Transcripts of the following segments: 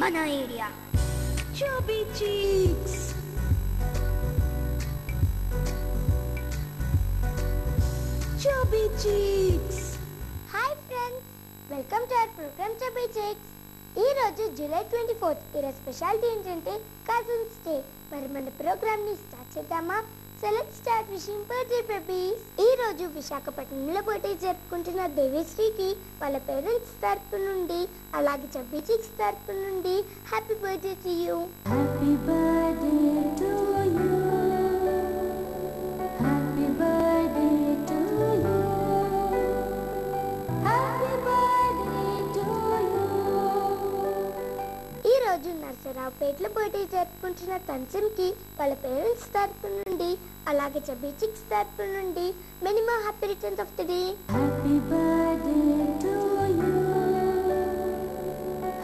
మన area Chubby Cheeks. Chubby Cheeks. Hi friends, welcome to our program Chubby Cheeks. ఈ రోజు July 24th ఈరోజు speciality ఏంటంటే cousins day. మరి మన ప్రోగ్రామ్ ని స్టార్ట్ చేద్దామా? So let's start wishing birthday babies. ఈ రోజు విశాఖపట్నంలో బర్త్డే జరుపుకుంటున్న దేవిశ్రీకి వాళ్ళ పేరెంట్స్ తరపు నుండి అలాగే చబ్బీ చీక్స్ తరపు నుండి happy birthday to you. Happy birthday to you. Happy birthday to you. Happy birthday to you. ఈ రోజు నర్సరావుపేటలో బర్త్డే జరుపుకుంటున్న తన్సిమ్కి వాళ్ళ పేరెంట్స్ తరపు నుండి అలాగే చబ్బీ చీక్స్ తరపు నుండి many more happy returns of the day. Happy birthday to you.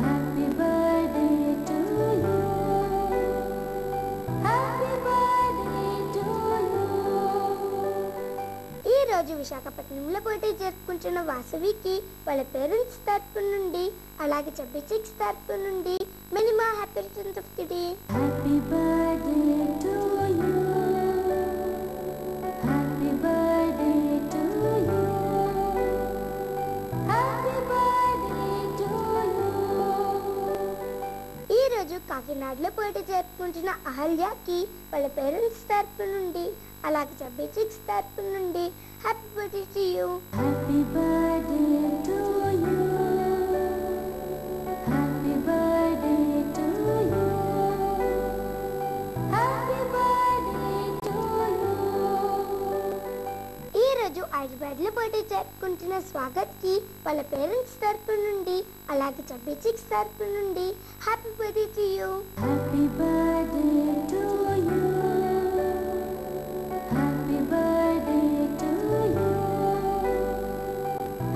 Happy birthday to you. Happy birthday to you. ఈ రోజు విశాఖపట్నంలో బర్త్డే జరుపుకుంటున్న వాసవికి వాళ్ళ పేరెంట్స్ తరపు నుండి అలాగే చబ్బీ చీక్స్ తరపు నుండి many more happy returns of the day. Happy birthday to you. Happy birthday to you. Happy birthday to you. ఈ రోజు కాకినాడలో బర్త్డే జరుపుకుంటున్న అహల్యకి వాళ్ళ పేరెంట్స్ తరపు నుండి అలాగే చబ్బీ చీక్స్ తరపు నుండి happy birthday to you. Happy birthday to you. Happy birthday to you. Happy birthday to you. ఈ రోజు హైదరాబాద్ లో బర్త్డే జరుపుకుంటున్న స్వాగత్ కి వాళ్ళ పేరెంట్స్ తరపు నుండి అలాగే చబ్బీ చీక్స్ తరపు నుండి happy birthday to you. Happy birthday to you. Happy birthday to you.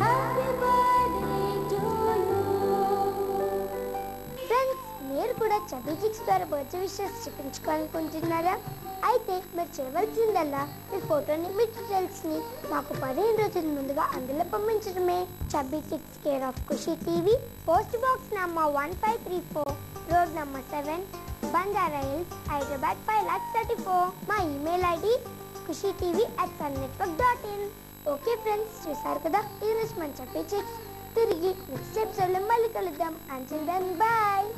Happy birthday to you. Friends, మీరు కూడా చబ్బీ చీక్స్ ద్వారా బర్త్డే విషెస్ చూపించుకోవాలనుకుంటున్నారా? అయితే మీరు చేయవలసిందల్లా మీ ఫోటోని మీ డీటెయిల్స్ని మాకు 15 రోజుల ముందుగా అందులో పంపించడమే. Chubby Cheeks care of Khushi TV, post box number 1534, road number 7, Banjara Hills, Hyderabad 5,34. మా email ID khushitv@sunnetwork.in. Okay friends, చూసారు కదా ఈరోజు మన చబ్బీ చీక్స్. తిరిగి నెక్స్ట్ ఎపిసోడ్లో మళ్ళీ కలుద్దాం. Until then bye.